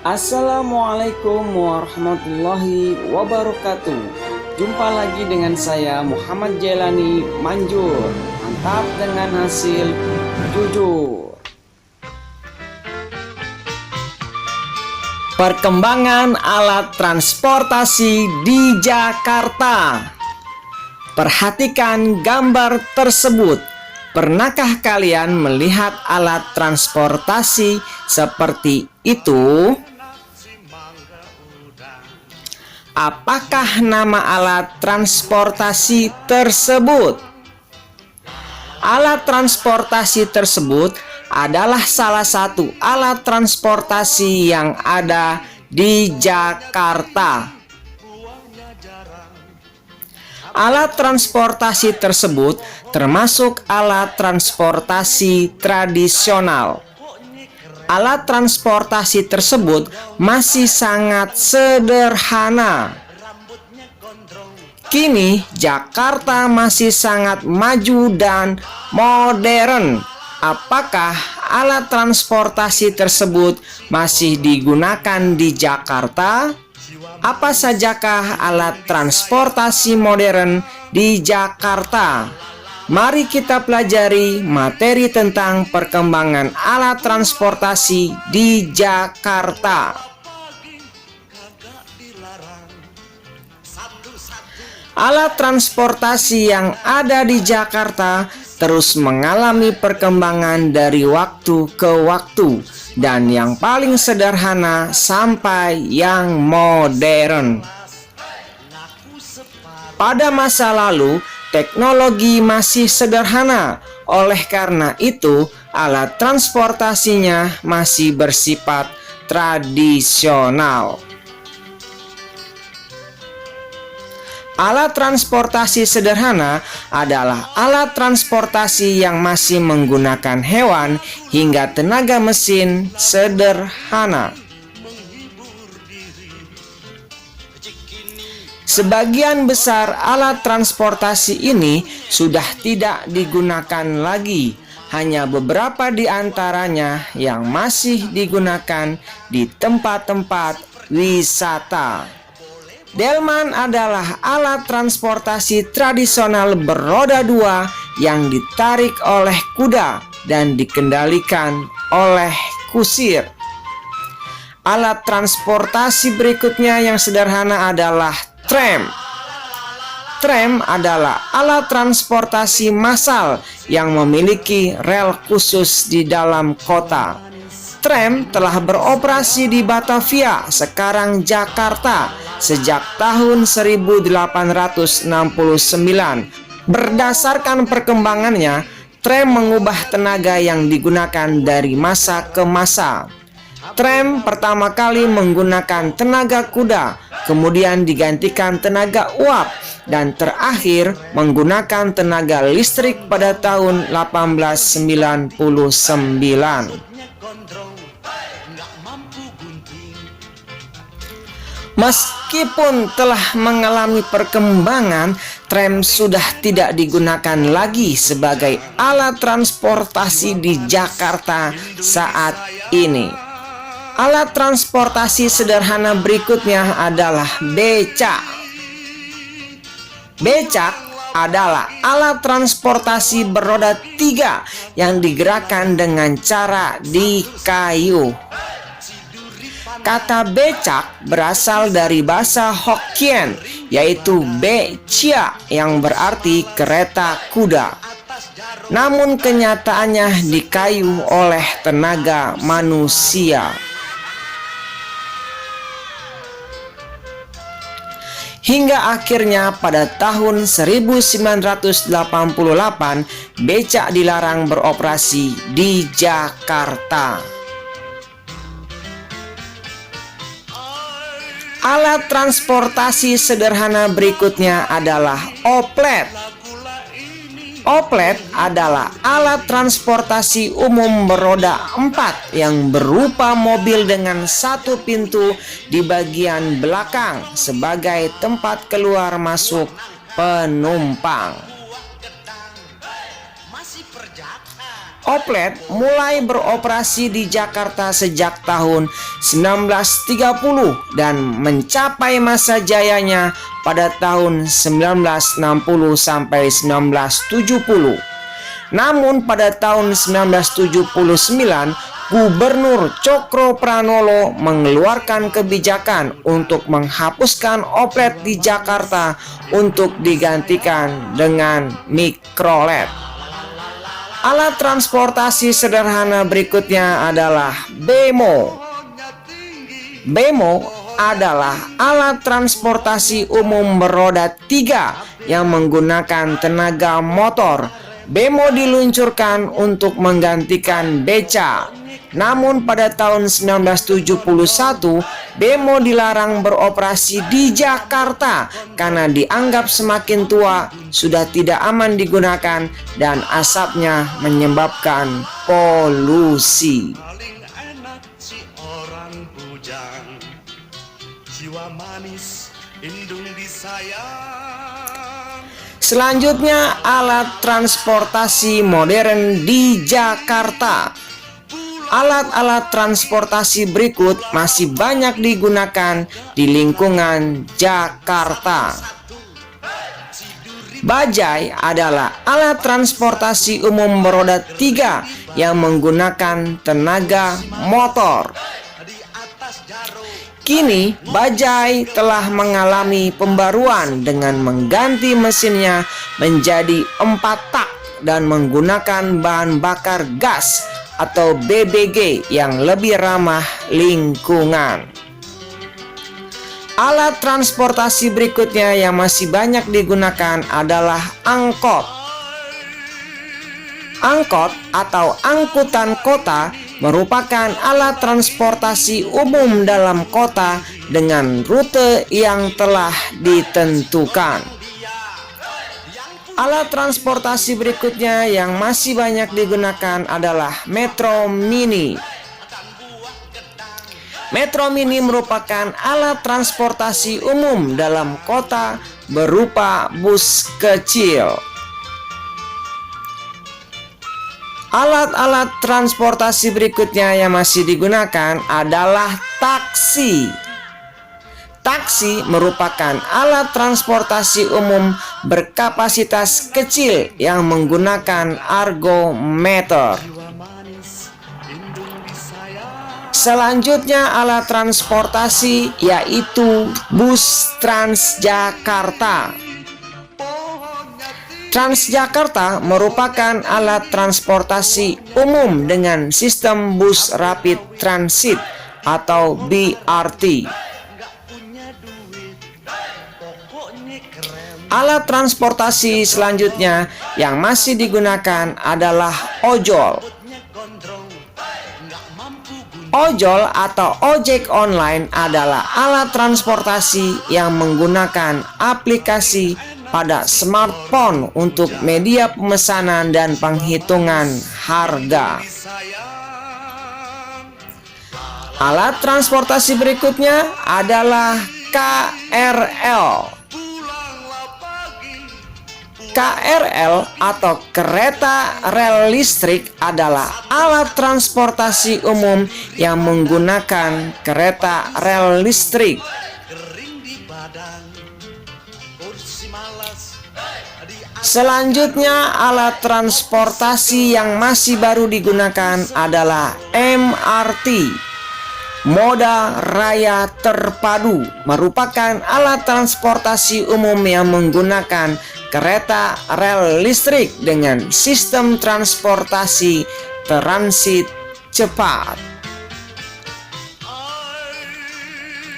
Assalamualaikum warahmatullahi wabarakatuh. Jumpa lagi dengan saya Muhammad Jailani Manjur. Mantap dengan hasil jujur. Perkembangan alat transportasi di Jakarta. Perhatikan gambar tersebut. Pernahkah kalian melihat alat transportasi seperti itu? Apakah nama alat transportasi tersebut? Alat transportasi tersebut adalah salah satu alat transportasi yang ada di Jakarta. Alat transportasi tersebut termasuk alat transportasi tradisional. Alat transportasi tersebut masih sangat sederhana. Kini Jakarta masih sangat maju dan modern. Apakah alat transportasi tersebut masih digunakan di Jakarta? Apa sajakah alat transportasi modern di Jakarta? Mari kita pelajari materi tentang perkembangan alat transportasi di Jakarta. Alat transportasi yang ada di Jakarta terus mengalami perkembangan dari waktu ke waktu, dan yang paling sederhana sampai yang modern. Pada masa lalu, teknologi masih sederhana, oleh karena itu alat transportasinya masih bersifat tradisional. Alat transportasi sederhana adalah alat transportasi yang masih menggunakan hewan hingga tenaga mesin sederhana. Sebagian besar alat transportasi ini sudah tidak digunakan lagi. Hanya beberapa di antaranya yang masih digunakan di tempat-tempat wisata. Delman adalah alat transportasi tradisional beroda dua yang ditarik oleh kuda dan dikendalikan oleh kusir. Alat transportasi berikutnya yang sederhana adalah tram. Tram adalah alat transportasi massal yang memiliki rel khusus di dalam kota. Tram telah beroperasi di Batavia, sekarang Jakarta, sejak tahun 1869. Berdasarkan perkembangannya, tram mengubah tenaga yang digunakan dari masa ke masa. Tram pertama kali menggunakan tenaga kuda, kemudian digantikan tenaga uap, dan terakhir menggunakan tenaga listrik pada tahun 1899. Meskipun telah mengalami perkembangan, tram sudah tidak digunakan lagi sebagai alat transportasi di Jakarta saat ini. Alat transportasi sederhana berikutnya adalah becak. Becak adalah alat transportasi beroda tiga yang digerakkan dengan cara di kayu. Kata becak berasal dari bahasa Hokkien, yaitu becia yang berarti kereta kuda. Namun kenyataannya dikayu oleh tenaga manusia. Hingga akhirnya pada tahun 1988 becak dilarang beroperasi di Jakarta. Alat transportasi sederhana berikutnya adalah oplet. Oplet adalah alat transportasi umum beroda 4 yang berupa mobil dengan satu pintu di bagian belakang sebagai tempat keluar masuk penumpang. Oplet mulai beroperasi di Jakarta sejak tahun 1930 dan mencapai masa jayanya pada tahun 1960 sampai 1970. Namun pada tahun 1979, Gubernur Cokro Pranolo mengeluarkan kebijakan untuk menghapuskan oplet di Jakarta untuk digantikan dengan mikrolet. Alat transportasi sederhana berikutnya adalah bemo. Bemo adalah alat transportasi umum beroda 3 yang menggunakan tenaga motor. Bemo diluncurkan untuk menggantikan beca. Namun pada tahun 1971, bemo dilarang beroperasi di Jakarta karena dianggap semakin tua, sudah tidak aman digunakan, dan asapnya menyebabkan polusi. Selanjutnya, alat transportasi modern di Jakarta. Alat-alat transportasi berikut masih banyak digunakan di lingkungan Jakarta. Bajai adalah alat transportasi umum beroda 3 yang menggunakan tenaga motor. Kini, bajai telah mengalami pembaruan dengan mengganti mesinnya menjadi 4 tak dan menggunakan bahan bakar gas atau BBG yang lebih ramah lingkungan. Alat transportasi berikutnya yang masih banyak digunakan adalah angkot. Angkot atau angkutan kota merupakan alat transportasi umum dalam kota dengan rute yang telah ditentukan. Alat transportasi berikutnya yang masih banyak digunakan adalah Metro Mini. Metro Mini merupakan alat transportasi umum dalam kota berupa bus kecil. Alat-alat transportasi berikutnya yang masih digunakan adalah taksi. Taksi merupakan alat transportasi umum berkapasitas kecil yang menggunakan argometer. Selanjutnya alat transportasi yaitu bus Transjakarta. Transjakarta merupakan alat transportasi umum dengan sistem bus rapid transit atau BRT. Alat transportasi selanjutnya yang masih digunakan adalah ojol. Ojol atau ojek online adalah alat transportasi yang menggunakan aplikasi pada smartphone untuk media pemesanan dan penghitungan harga. Alat transportasi berikutnya adalah KRL. KRL atau kereta rel listrik adalah alat transportasi umum yang menggunakan kereta rel listrik. Selanjutnya, alat transportasi yang masih baru digunakan adalah MRT. Moda Raya Terpadu merupakan alat transportasi umum yang menggunakan kereta rel listrik dengan sistem transportasi transit cepat.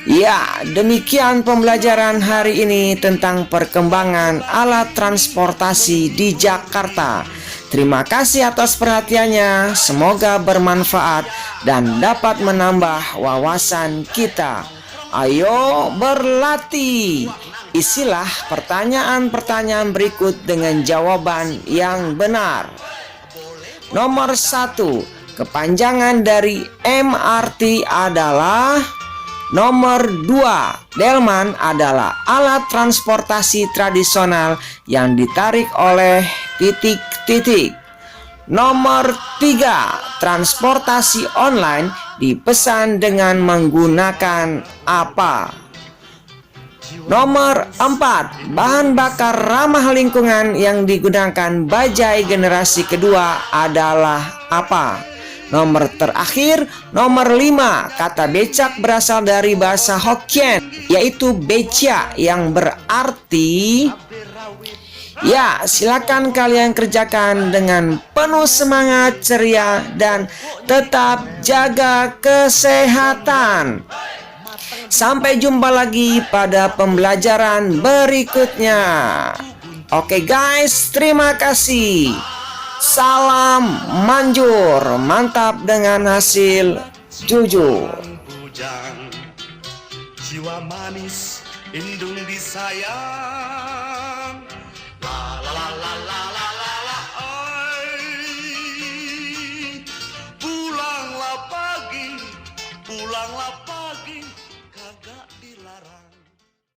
Ya, demikian pembelajaran hari ini tentang perkembangan alat transportasi di Jakarta. Terima kasih atas perhatiannya, semoga bermanfaat dan dapat menambah wawasan kita. Ayo berlatih. Isilah pertanyaan-pertanyaan berikut dengan jawaban yang benar. Nomor 1, kepanjangan dari MRT adalah. Nomor 2, delman adalah alat transportasi tradisional yang ditarik oleh titik-titik. Nomor 3, transportasi online dipesan dengan menggunakan apa? Nomor 4, bahan bakar ramah lingkungan yang digunakan bajai generasi kedua adalah apa? Nomor terakhir, nomor 5, kata becak berasal dari bahasa Hokkien, yaitu beca yang berarti... Ya, silakan kalian kerjakan dengan penuh semangat, ceria, dan tetap jaga kesehatan. Sampai jumpa lagi pada pembelajaran berikutnya. Oke guys, terima kasih. Salam manjur, mantap dengan hasil jujur. Jiwa manis, indung disayang. La la la la la la la la, pulanglah pagi, pulanglah pagi.